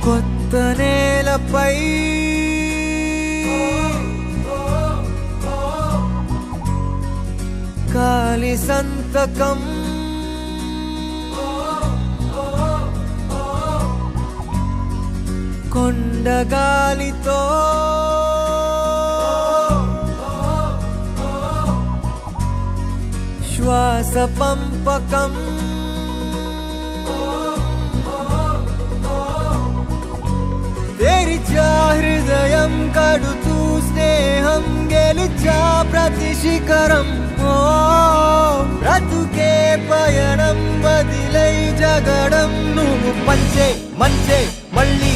కొత్త నేలపై గాలి సంతకం కొండగాలితో శ్వాస పంపకం తెరిచా హృదయం కడుతూ స్నేహం గెలిచా ప్రతి శిఖరం బ్రతుకే పయనం వదిలై జగడం నువ్వు పంచే మంచే మళ్ళీ